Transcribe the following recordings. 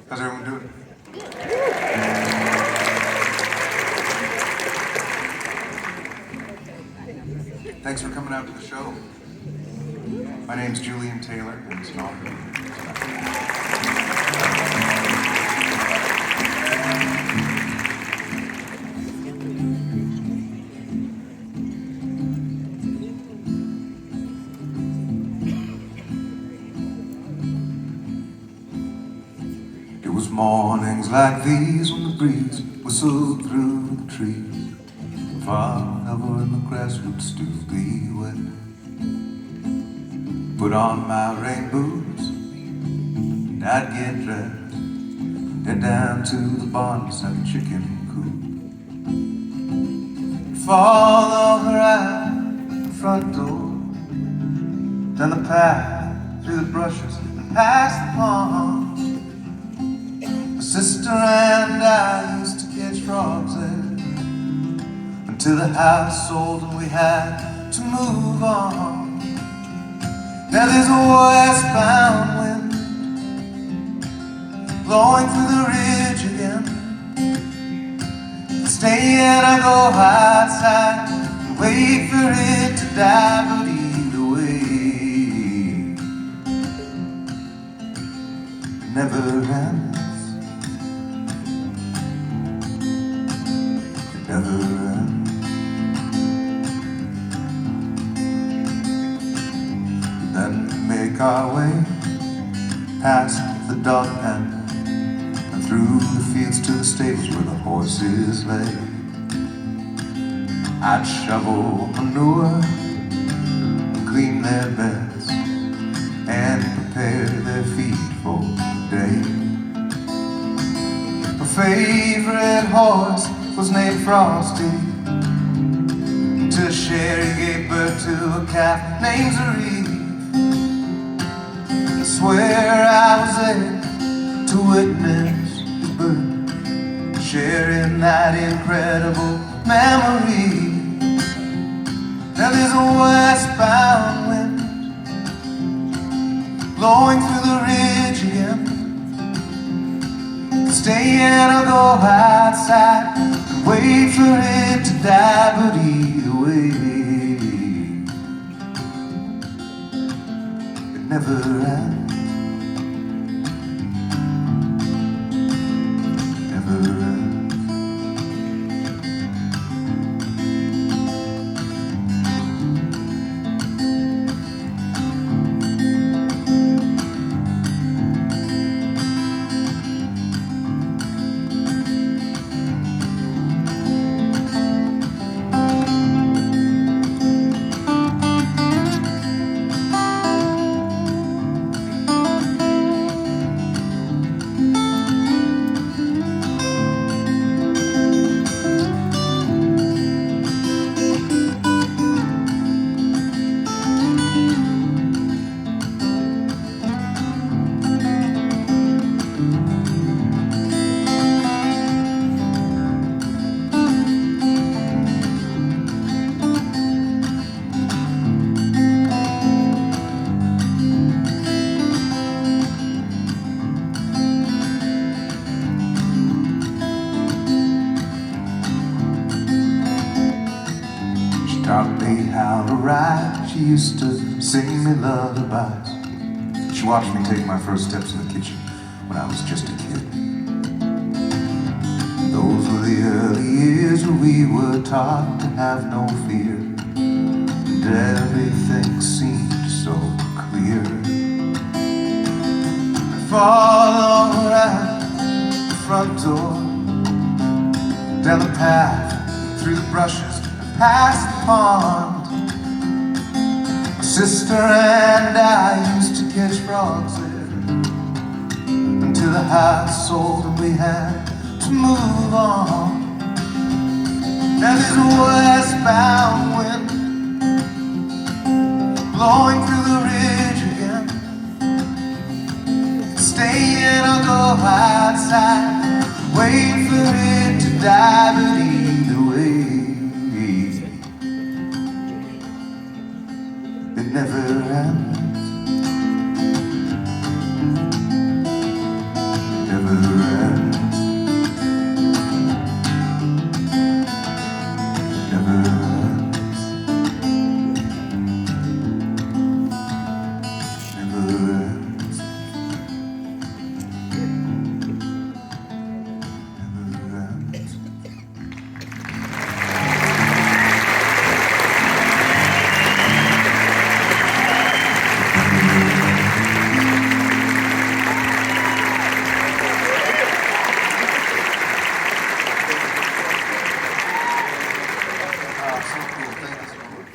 How's everyone doing? Thanks for coming out to the show. My name's Julian Taylor, and it's an honor. It was mornings like these when the breeze whistled through the trees. Forever and the grass would still be wet. Put on my rain boots and I'd get dressed, head down to the barn beside the chicken coop. Follow her out the front door, down the path, through the brushes and past the pond. My sister and I used to catch frogs there, until the house sold and we had to move on. Now there's a westbound wind blowing through the ridge again. Stay and I go outside and wait for it to die, but either way it never ends. It never ends. Then make our way past the dog pen and through the fields to the stables where the horses lay. I'd shovel manure, clean their beds, and prepare their feed for the day. My favorite horse was named Frosty, until Sherry gave birth to a calf named Zaree. I swear I was there to witness his birth, sharing that incredible memory. Now there's a westbound wind blowing through the ridge again. Stay and I'll go outside and wait for it to die, but either way it never ends. Never ends. Taught me how to ride. She used to sing me lullabies. She watched me take my first steps in the kitchen when I was just a kid. Those were the early years when we were taught to have no fear, and everything seemed so clear. I follow her out the front door, down the path, through the brushes, past the pond. My sister and I used to catch frogs there, until the house sold and we had to move on. Now there's a westbound wind blowing through the ridge again. side, wait for it to die, but either way, it never ends. Never ends. Never ends. Never ends. Never ends. So cool. Thank you so much.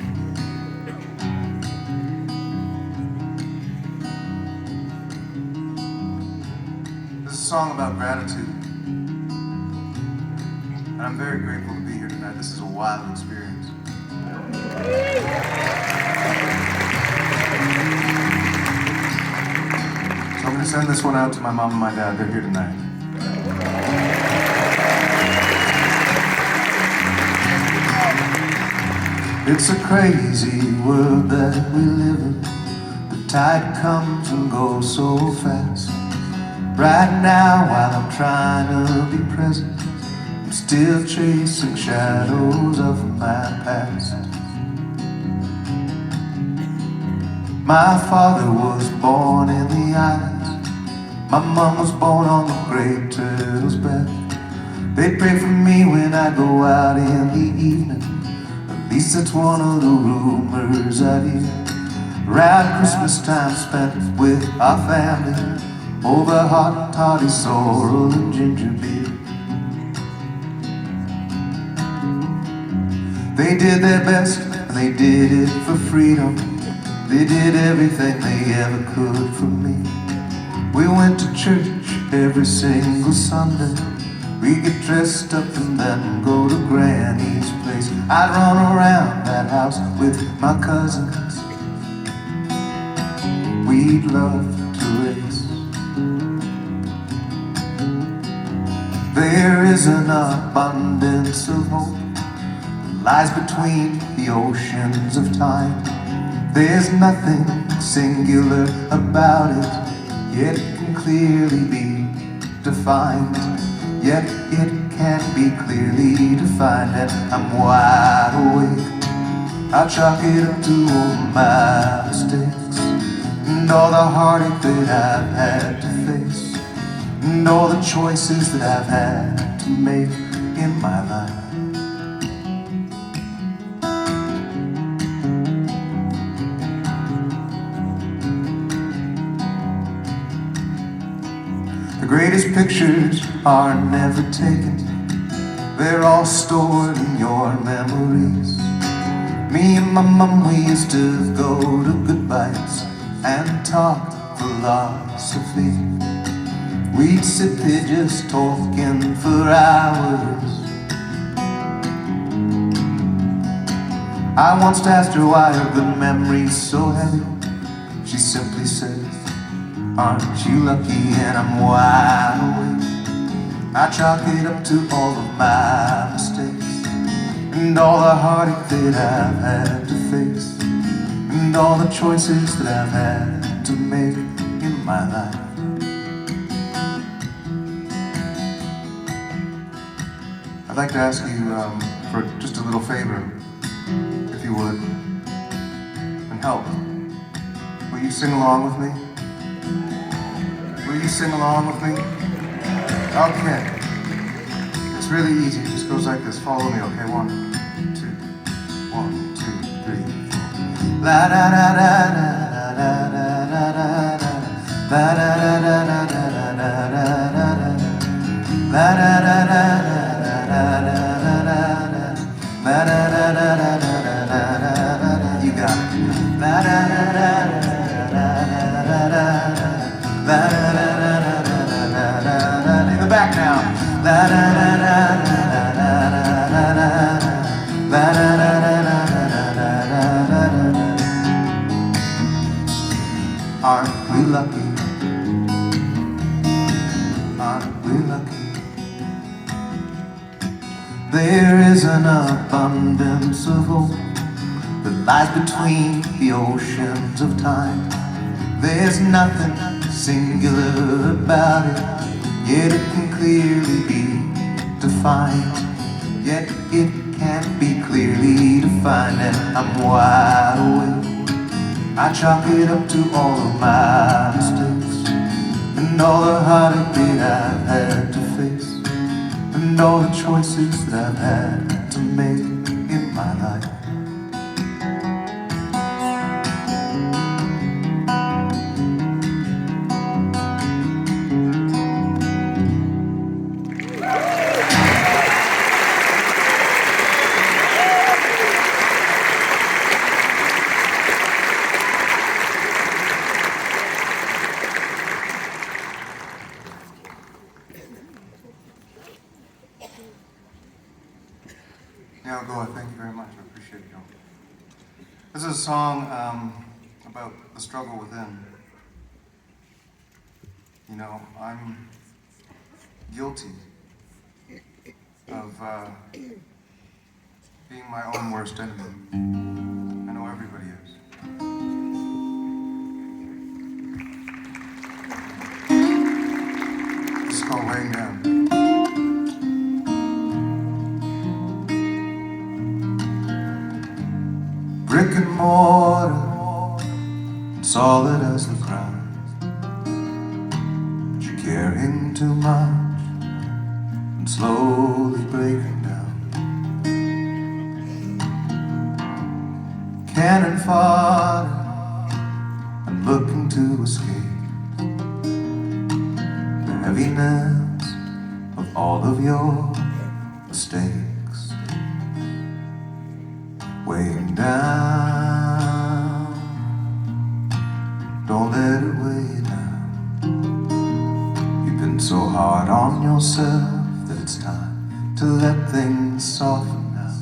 This is a song about gratitude. And I'm very grateful to be here tonight. This is a wild experience. So I'm going to send this one out to my mom and my dad. They're here tonight. It's a crazy world that we live in. The tide comes and goes so fast. Right now, while I'm trying to be present, I'm still chasing shadows of my past. My father was born in the islands. My mom was born on the great turtle's back. They pray for me when I go out in the evening. At least that's one of the rumors I hear. Around Christmas time spent with our family, over hot toddy sorrel and ginger beer. They did their best and they did it for freedom. They did everything they ever could for me. We went to church every single Sunday. We get dressed up and then go to Granny's place. I'd run around that house with my cousins. We'd love to race. There is an abundance of hope that lies between the oceans of time. There's nothing singular about it, yet it can clearly be defined. Yet it can't be clearly defined, and I'm wide awake. I chalk it up to all my mistakes, and all the heartache that I've had to face, and all the choices that I've had to make in my life. The greatest pictures are never taken. They're all stored in your memories. Me and my mom, we used to go to goodbyes and talk philosophy. We'd sit there just talking for hours. I once asked her why are the memories so heavy. She simply said, aren't you lucky? And I'm wide awake. I chalk it up to all of my mistakes, and all the heartache that I've had to face, and all the choices that I've had to make in my life. I'd like to ask you for just a little favor, if you would, and help. Will you sing along with me? Will you sing along with me? Okay. It's really easy. It just goes like this. Follow me, okay? 1, 2, 1, 2, 3, 4. La da da da da da da da da da. La da da da da da da da da da. La da da da da da da da da. La da da da da da da da da. You got it. La da da da da da da da. La da da da da da da da. In the back now. La da da da da da da da da. La da da da da da da da da. Aren't we lucky? Aren't we lucky? abundance of hope that lies between the oceans of time. There's nothing singular about it, yet it can clearly be defined. Yet it can't be clearly defined, and I'm wide awake. I chalk it up to all of my mistakes, and all the heartache I've had to face, and all the choices that I've had to make in my life. Yeah, Goa, thank you very much. I appreciate you. This is a song about the struggle within. You know, I'm guilty of being my own worst enemy. I know everybody is. This is called Weighing Down. Brick and mortar, solid as the ground, but you're carrying too much and slowly breaking down. Cannon fodder, I'm looking to escape the heaviness of all of your mistakes. Weighing down, don't let it weigh you down. You've been so hard on yourself that it's time to let things soften now.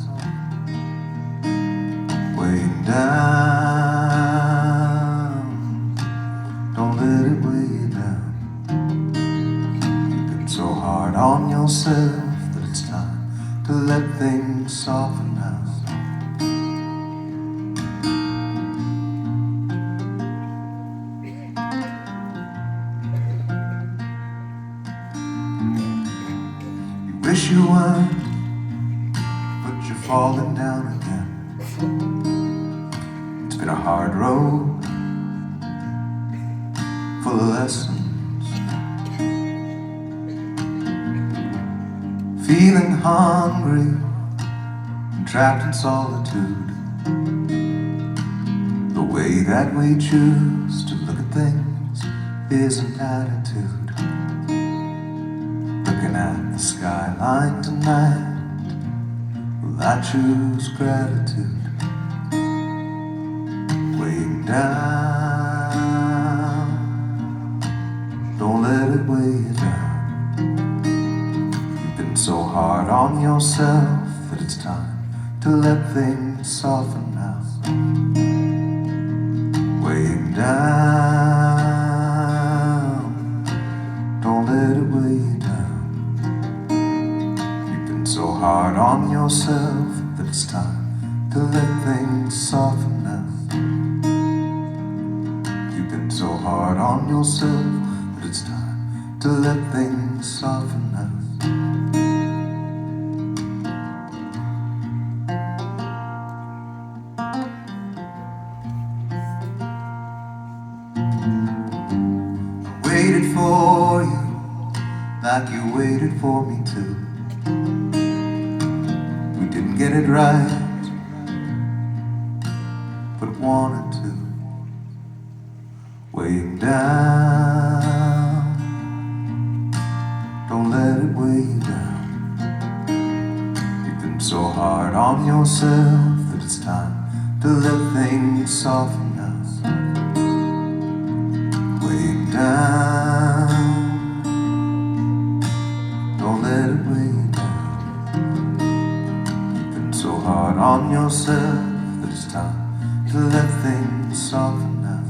Weighing down, don't let it weigh you down. You've been so hard on yourself that it's time to let things soften now. Wish you weren't, but you're falling down again. It's been a hard road, full of lessons. Feeling hungry and trapped in solitude. The way that we choose to look at things is an attitude. Looking at the skyline tonight, well, I choose gratitude. Weighing down, don't let it weigh you down. You've been so hard on yourself that it's time to let things soften now. Weighing down, don't let it weigh you down. So hard on yourself that it's time to let things soften now. You've been so hard on yourself that it's time to let things soften now. I waited for you like you waited for me too. Didn't get it right, but wanted to. Weighing down, don't let it weigh you down. You've been so hard on yourself that it's time to let things soften now. Weighing down, don't let it weigh you down. So hard on yourself that it's time to let things soften now.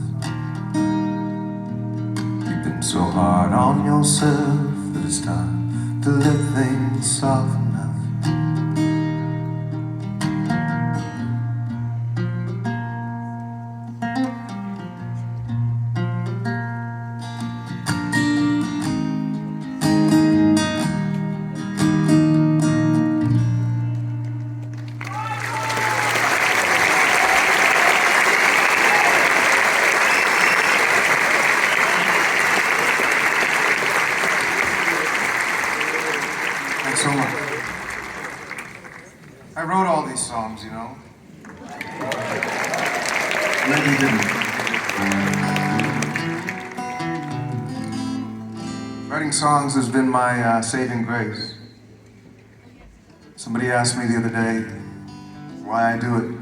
You've been so hard on yourself that it's time to let things soften now. Lenny didn't. Writing songs has been my saving grace. Somebody asked me the other day why I do it.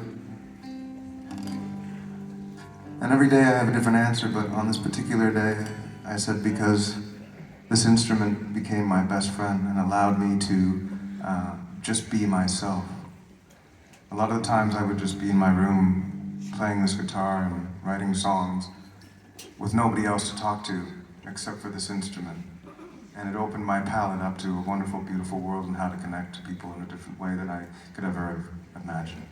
And every day I have a different answer, but on this particular day, I said because this instrument became my best friend and allowed me to just be myself. A lot of the times I would just be in my room playing this guitar and writing songs with nobody else to talk to except for this instrument. And it opened my palette up to a wonderful, beautiful world and how to connect to people in a different way than I could ever have imagined.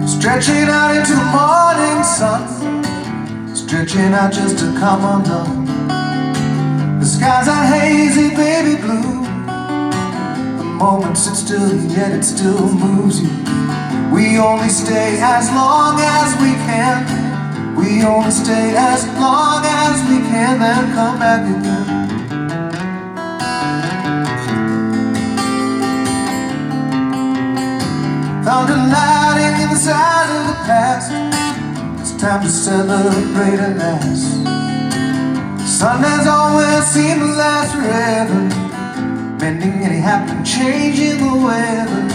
Stretching out into the morning sun, stretching out just to come undone. The skies are hazy, baby blue. The moment sits still, yet it still moves you. We only stay as long as we can. We only stay as long as we can, then come back again. Thunder lighting in the side of the past. It's time to celebrate at last. The sun has always seemed to last forever, bending any happen change in the weather.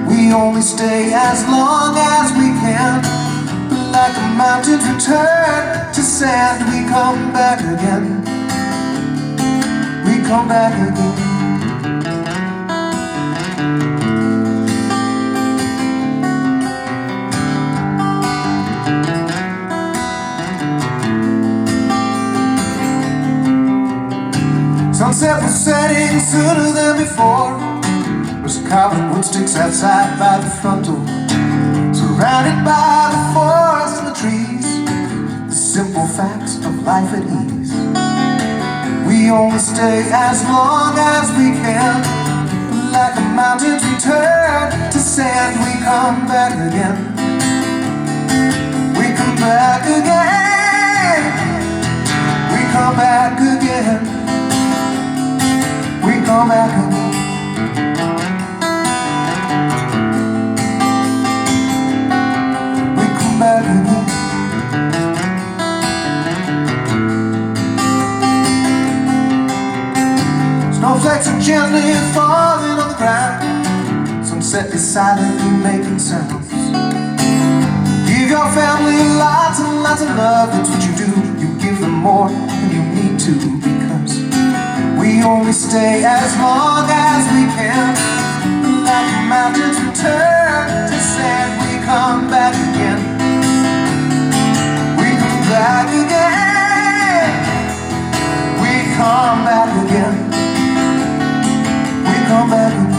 We only stay as long as we can. But like the mountains return to sand, we come back again. We come back again. Sunset was setting sooner than before. Was carving wood sticks outside by the front door, surrounded by the forest and the trees, the simple facts of life at ease. We only stay as long as we can. Like the mountains return to sand, we come back again. We come back again. We come back again. We come back again. We come back again. Snowflakes are gently falling on the ground. Sunset is silently making sounds. Give your family lots and lots of love. That's what you do. You give them more than you need to, because we only stay as long as we can. Like the mountains return to sand, we come back again. We come back again. We come back again. We come back again.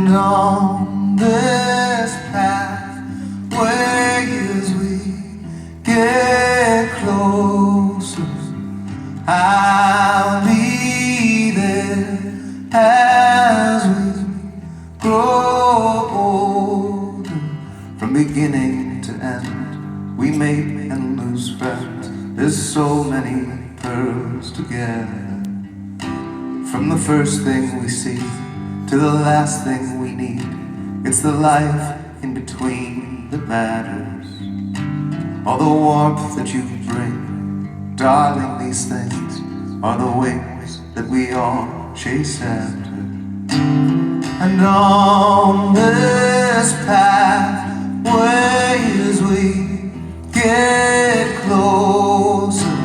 And on this pathway as we get closer, I'll be there as we grow older. From beginning to end, we make and lose friends. There's so many pearls together. From the first thing we see to the last thing we need, it's the life in between that matters. All the warmth that you bring, darling, these things are the wings that we all chase after. And on this pathway as we get closer,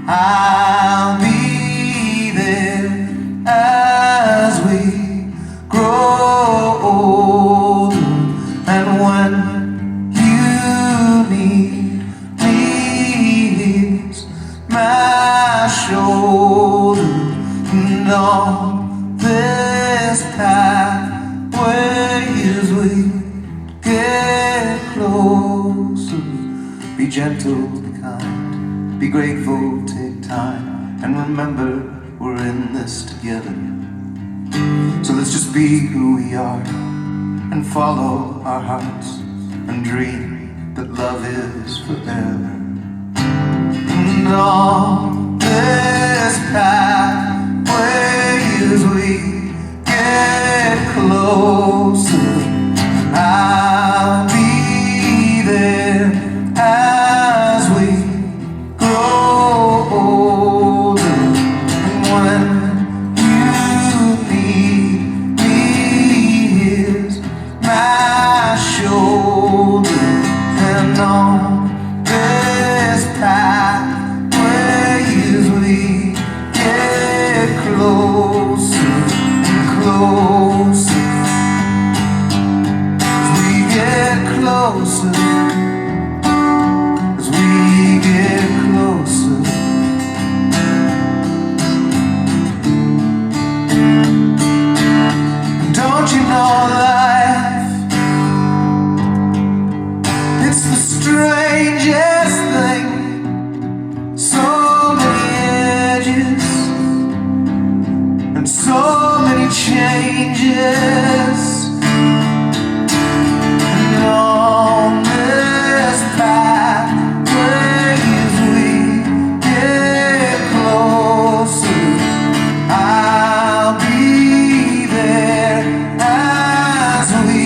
I'll be there as we grow older. And when you need me, here's my shoulder. And on this pathway as we get closer, be gentle, be kind, be grateful, take time, and remember we're in this together. So let's just be who we are and follow our hearts and dream that love is forever. And on this pathway as we get closer, I'll be there as we grow older. And when you need me, here's my shoulder. And on this pathway as we get closer and closer, as we get closer, as we get closer. Don't you know life, it's the strangest thing. So many edges and so many changes. And on this pathway as we get closer, I'll be there as we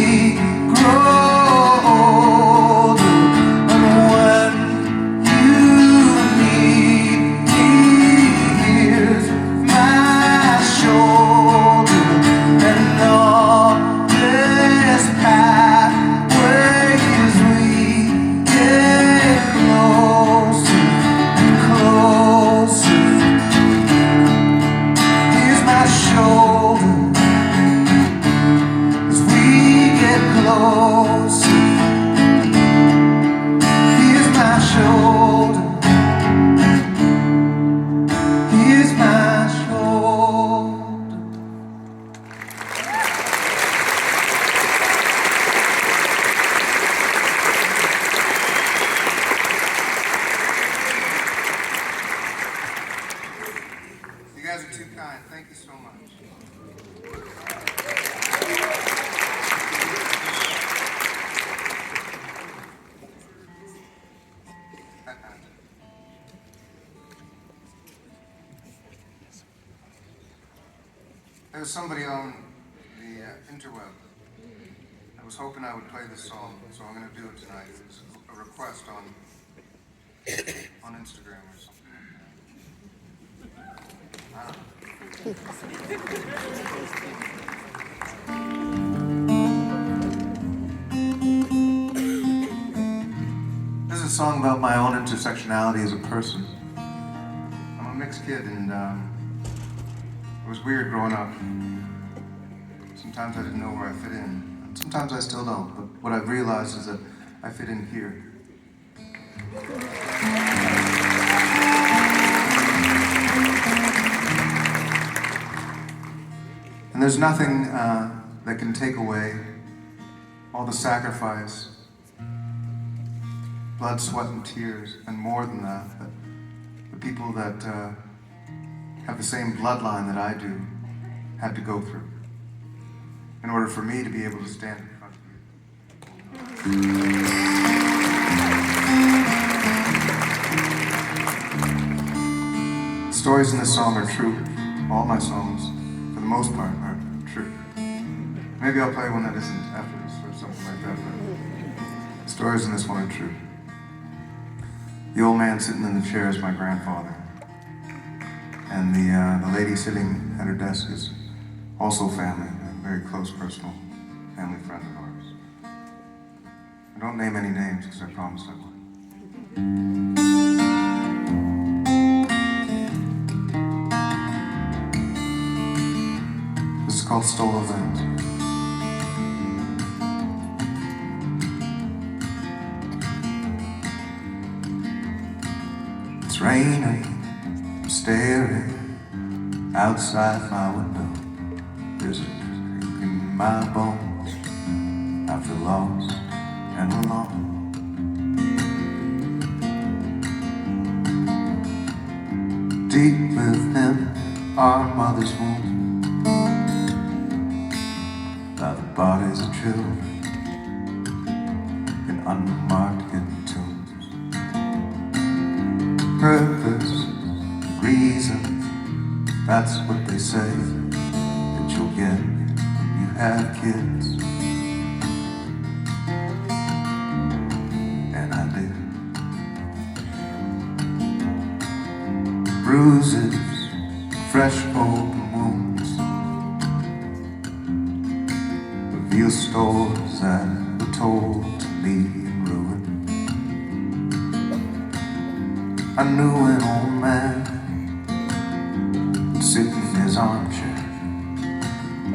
grow older. And when you need me, here's my shoulder. And on this pathway as we get closer and closer, here's my shoulder. As we get closer, here's my shoulder. Here's my shoulder. You guys are too kind. Thank you so much. There was somebody on the interweb that was hoping I would play this song, so I'm going to do it tonight. It was a request on Instagram or something like that. I don't know. This is a song about my own intersectionality as a person. I'm a mixed kid, and it was weird growing up. Sometimes I didn't know where I fit in. And sometimes I still don't, but what I've realized is that I fit in here. And there's nothing that can take away all the sacrifice, blood, sweat, and tears, and more than that the people that have the same bloodline that I do had to go through in order for me to be able to stand in front of you. The stories in this song are true. All my songs, for the most part, are true. Maybe I'll play one that isn't after this or something like that, but the stories in this one are true. The old man sitting in the chair is my grandfather, and the lady sitting at her desk is also family, a very close personal family friend of ours. I don't name any names because I promised I would. This is called Stolen Land. It's raining, I'm staring outside my window. There's a creak in my bones. I feel lost and alone. Deep within our mother's womb, by the bodies of children in unmarked hidden tombs. Purpose, reason, that's what they say that you'll get when you have kids. And I did. Bruises, fresh open wounds, reveal stories that were told to me in ruin. I knew an old man would sit in his armchair.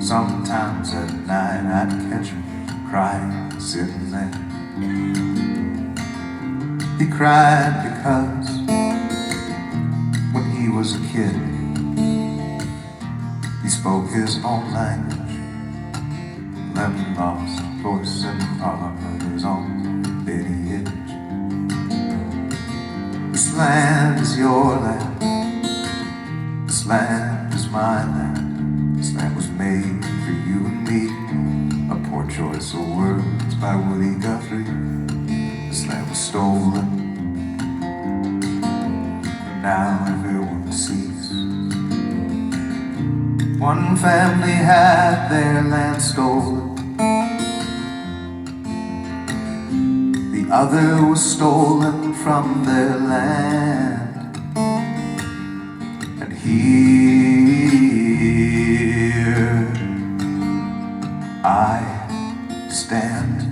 Sometimes at night I'd catch him crying, sitting there. He cried because when he was a kid, he spoke his own language, then lost voice and part of his own lineage. This land is your land, this land is my land. This land was made for you and me, a poor choice of words by Woody Guthrie. This land was stolen, and now everyone sees. One family had their land stolen, the other was stolen from their land. And here I stand.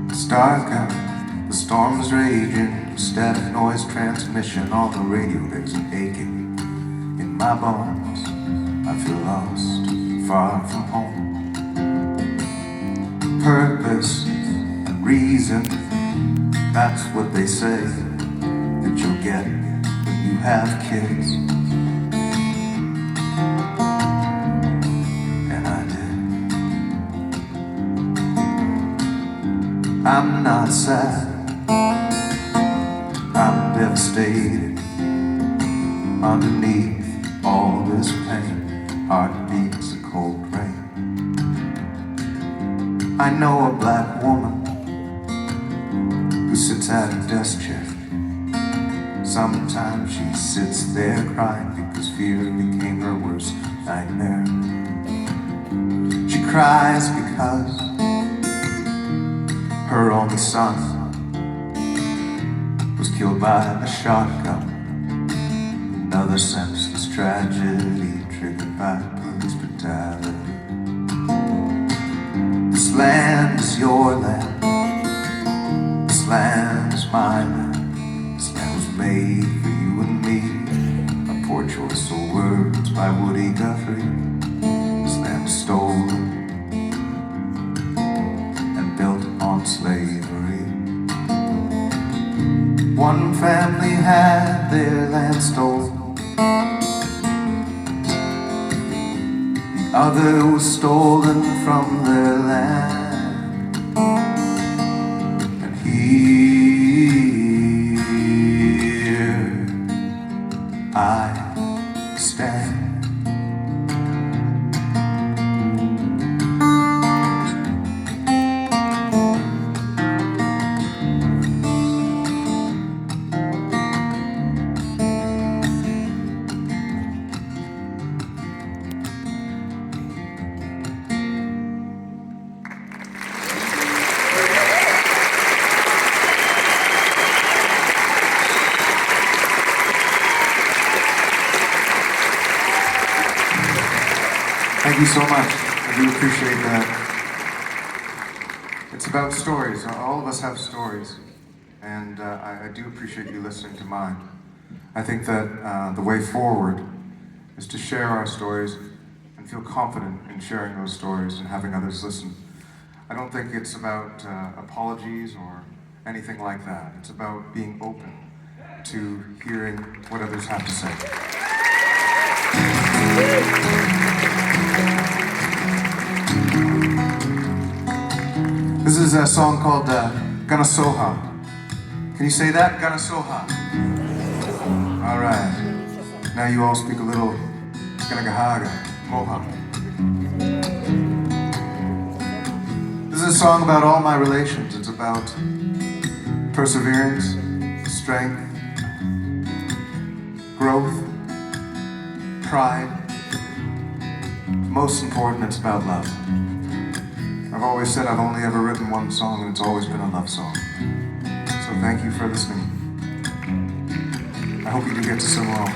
It's dark out, the storm's raging, static noise transmission on the radio. There's an aching in my bones. I feel lost, far from home. Purpose and reason, that's what they say that you'll get when you have kids. And I did. I'm not sad, I'm devastated. Underneath all this pain, heart beats a cold rain. I know a black woman who sits at a desk chair. Sometimes she sits there crying because fear became her worst nightmare. She cries because her only son was killed by a shotgun. Another senseless tragedy triggered by police brutality. This land is your land, this land is my land. This land was made for you and me, a poor choice of words by Woody Guthrie. This land was stolen, One family had their land stolen, the other was stolen from their land. And here I stand. Thank you so much. I do appreciate that. It's about stories. All of us have stories, and I do appreciate you listening to mine. I think that the way forward is to share our stories and feel confident in sharing those stories and having others listen. I don't think it's about apologies or anything like that. It's about being open to hearing what others have to say. This is a song called Ganasoha. Can you say that? Ganasoha. All right. Now you all speak a little Ganagahaga, Moha. This is a song about all my relations. It's about perseverance, strength, growth, pride. Most important, it's about love. I've always said I've only ever written one song, and it's always been a love song. So thank you for listening. I hope you do get to sing along.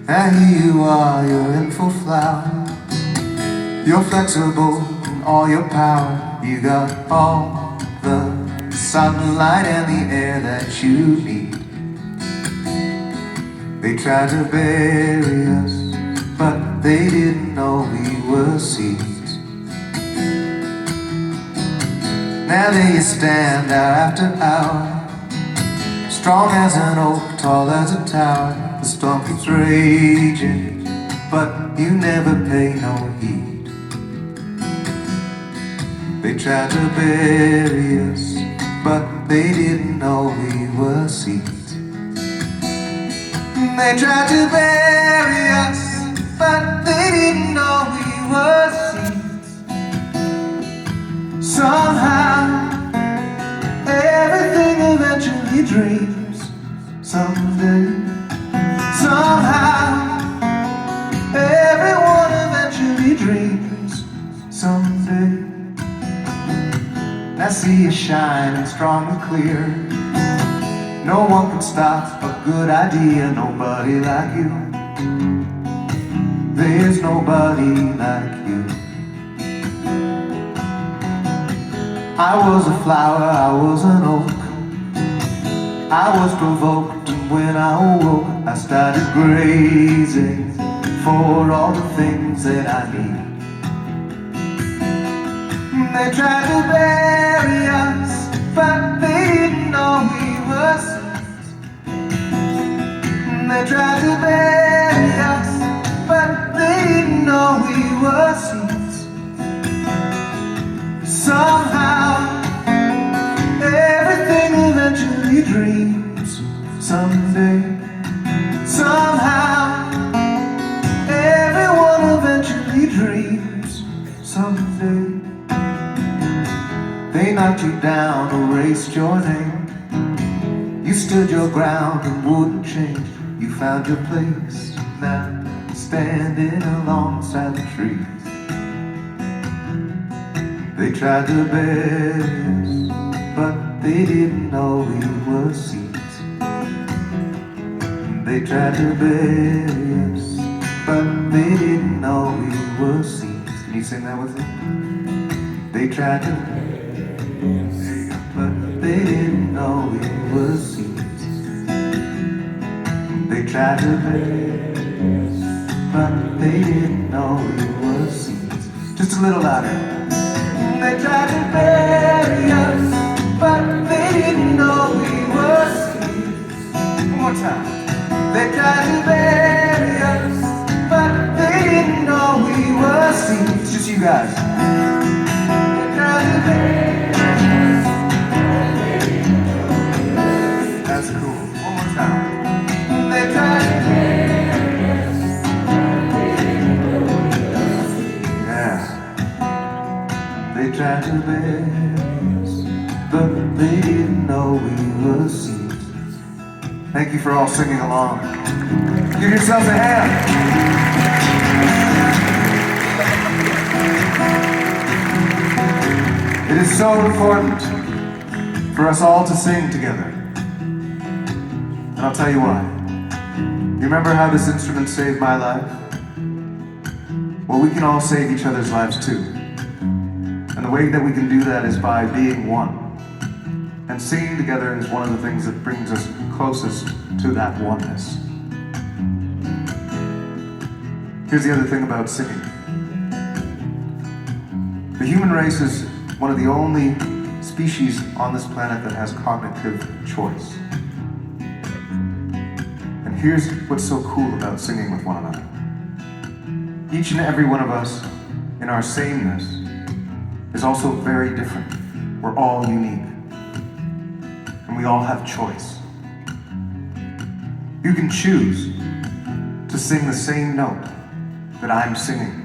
And here you are, you're in full flower. You're flexible in all your power. You got all the sunlight and the air that you need. They tried to bury us, but they didn't know we were seeds. Now there you stand hour after hour, strong as an oak, tall as a tower. The storm keeps raging, but you never pay no heed. They tried to bury us, but they didn't know we were seeds. They tried to bury us, but they didn't know we were seeds. Somehow, everything eventually dreams. Someday, somehow, everyone eventually dreams. Someday, I see you shining strong and clear. No one can stop a good idea, nobody like you. There's nobody like you. I was a flower, I was an oak. I was provoked, and when I awoke, I started grazing for all the things that I need. They tried to bury us, but they didn't know we were seeds. They tried to bury us, but they didn't know we were seeds. Somehow, everything eventually dreams. Someday, somehow, everyone eventually dreams. Someday, they knocked you down, erased your name. You stood your ground and wouldn't change. You found your place, now standing alongside the trees. They tried to bury us, but they didn't know we were seeds. They tried to bury us, but they didn't know we were seeds. Can you sing that with me? They tried to bury us, but they didn't know we were seeds. They tried to bury us, but they didn't know we were seeds. Just a little louder. They tried time. They tried to bury us, but they didn't know we were seeds. It's just you guys. They tried to bury us. That's cool. One more time. They tried to bury us. Yeah. They tried to bury us, but they didn't know we were seeds. Thank you for all singing along. Give yourselves a hand. It is so important for us all to sing together. And I'll tell you why. You remember how this instrument saved my life? Well, we can all save each other's lives too. And the way that we can do that is by being one. And singing together is one of the things that brings us closest to that oneness. Here's the other thing about singing. The human race is one of the only species on this planet that has cognitive choice. And here's what's so cool about singing with one another. Each and every one of us, in our sameness, is also very different. We're all unique. And we all have choice. You can choose to sing the same note that I'm singing,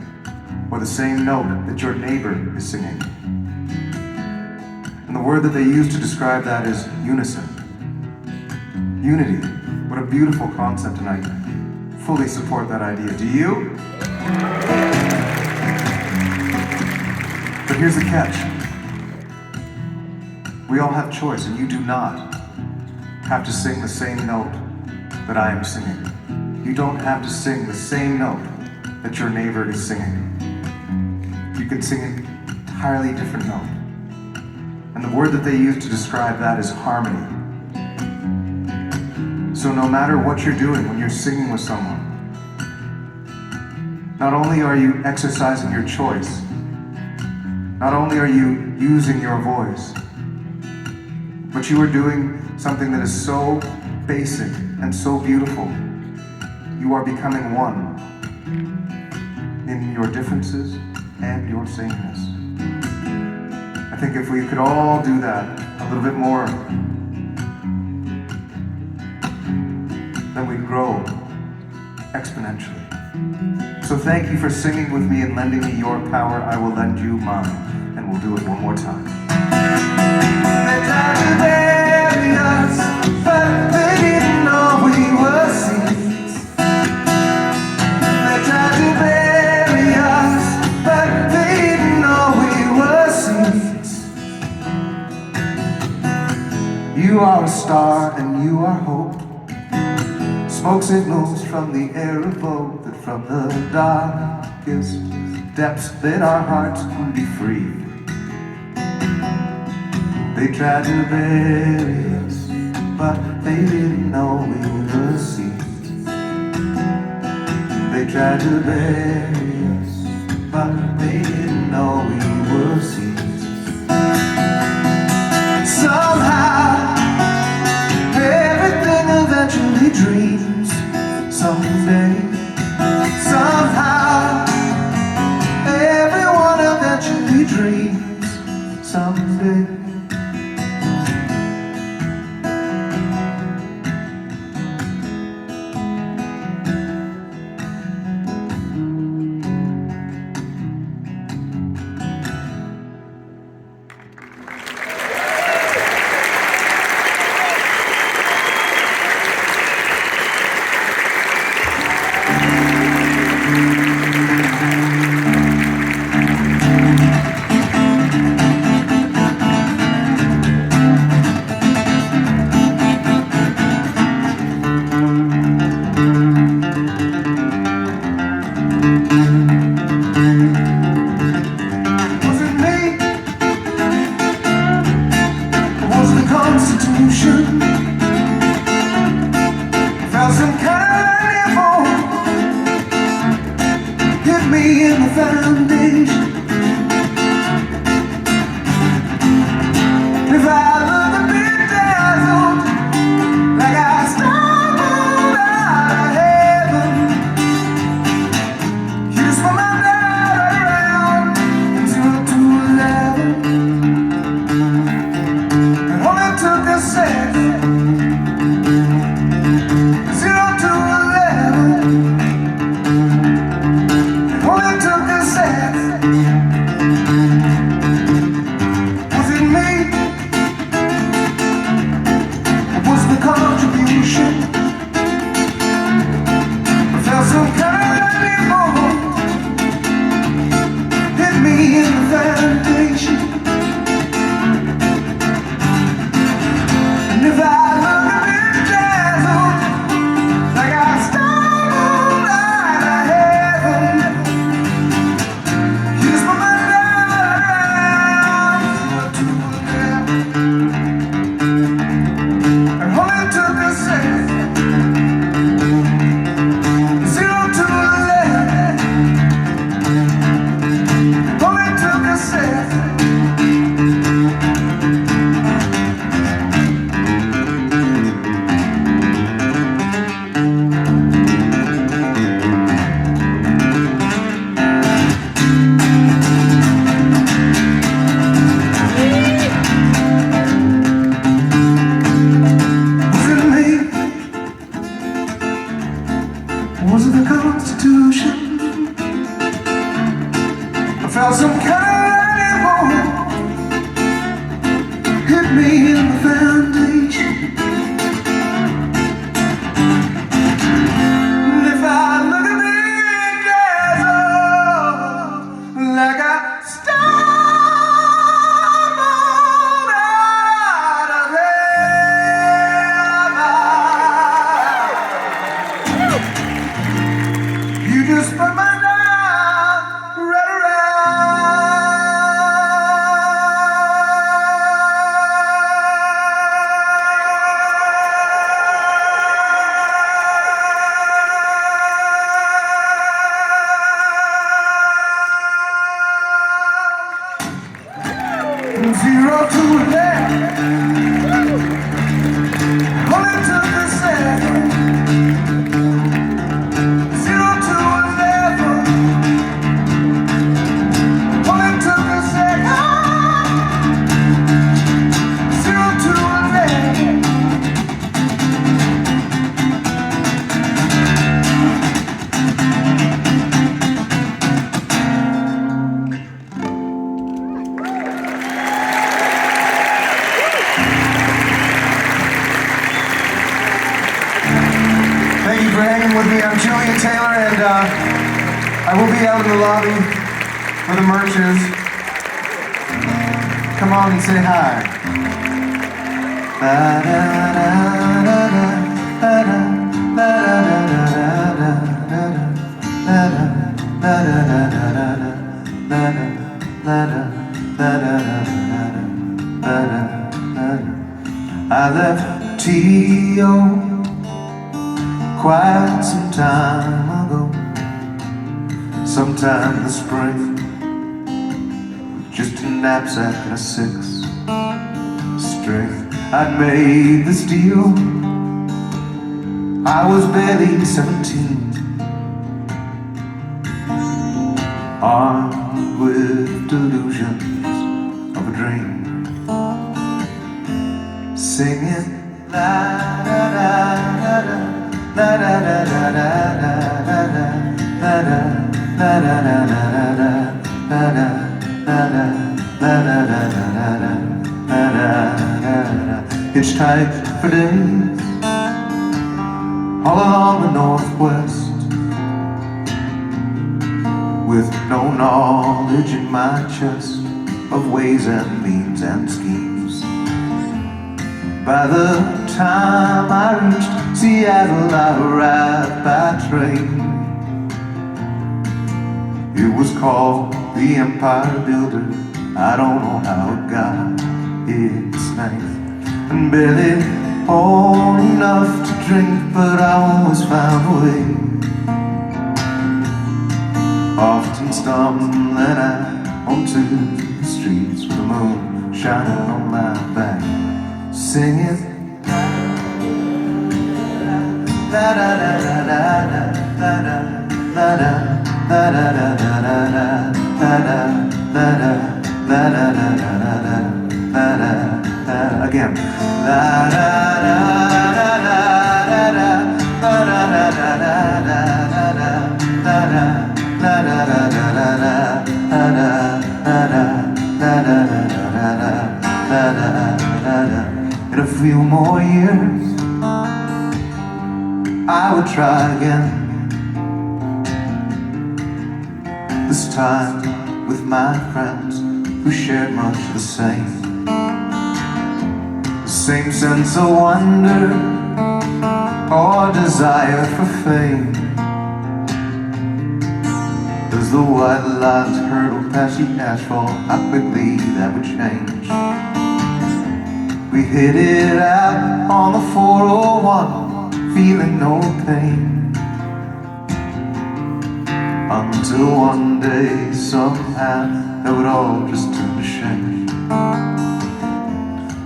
or the same note that your neighbor is singing. And the word that they use to describe that is unison. Unity. What a beautiful concept, and I fully support that idea. Do you? But here's the catch. We all have choice, and you do not have to sing the same note that I am singing. You don't have to sing the same note that your neighbor is singing. You can sing an entirely different note. And the word that they use to describe that is harmony. So no matter what you're doing when you're singing with someone, not only are you exercising your choice, not only are you using your voice, but you are doing something that is so basic and so beautiful. You are becoming one in your differences and your sameness. I think if we could all do that a little bit more, then we'd grow exponentially. So thank you for singing with me and lending me your power. I will lend you mine, and we'll do it one more time. They tried to bury us, but they didn't know we were seeds. They tried to bury us, but they didn't know we were seeds. You are a star and you are hope. Smoke signals from the air of hope, that from the darkest depths that our hearts can be free. They tried to bury us, but they didn't know we were seeds. They tried to bury us, but they didn't know we were seeds. Somehow, everything eventually dreams. Someday, somehow, everyone eventually dreams. Someday. If I look a bit dazzled, like I stumbled I felt some kind of lightning bolt hit me in the foundation. And if I look a bit dazzled, like I stumbled out of heaven, you just put my down to the ground. And only took a second, 0 to 11. Only took a second. Was it the Constitution? I felt some kind of lightning bolt hit me in the foundation. And if I look at the dazzle, like I stumbled out of heaven, you just put my down right around. 0 to 11. Only took a second. 0 to 11. Only took a second. 0 to 11. Thank you for hanging with me. I'm Julian Taylor, and I will be out in the lobby where the merch is. Come on and say hi. I left T.O. quite some time ago, sometime this spring, just a knapsack and a 6-string. I'd made this deal, I was barely 17, armed with delusions of a dream, singing la da da da da, la da da da da da da, la da la da da da da, la da la da la da da da da, hitchhiked for days all along the Northwest, with no knowledge in my chest of ways and means and schemes. By the time I reached Seattle, I arrived by train. It was called the Empire Builder. I don't know how it got its name, and barely old enough to drink, but I always found a way. Often stumbling out onto the streets with the moon shining on my back, singing la da da da da da da da da da da da da da da da da da again, la da da da da da da da in a few more years I would try again. This time with my friends who shared much the same. The same sense of wonder or desire for fame. As the white lines hurtled past the asphalt, how quickly that would change. We hit it out on the 401, feeling no pain. Until one day, somehow, that would all just turn to shame.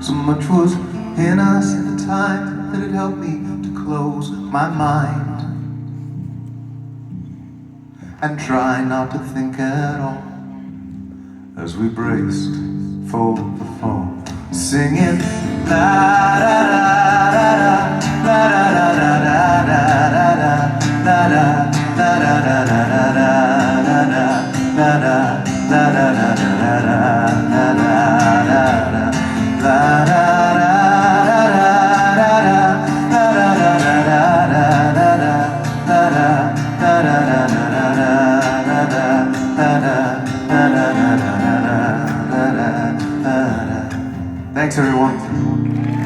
So much was in us at the time that it helped me to close my mind and try not to think at all as we braced for the fall, singing la da da da da da da da da da da da. La da da da da da da da da la da da da da da da la da Thanks everyone.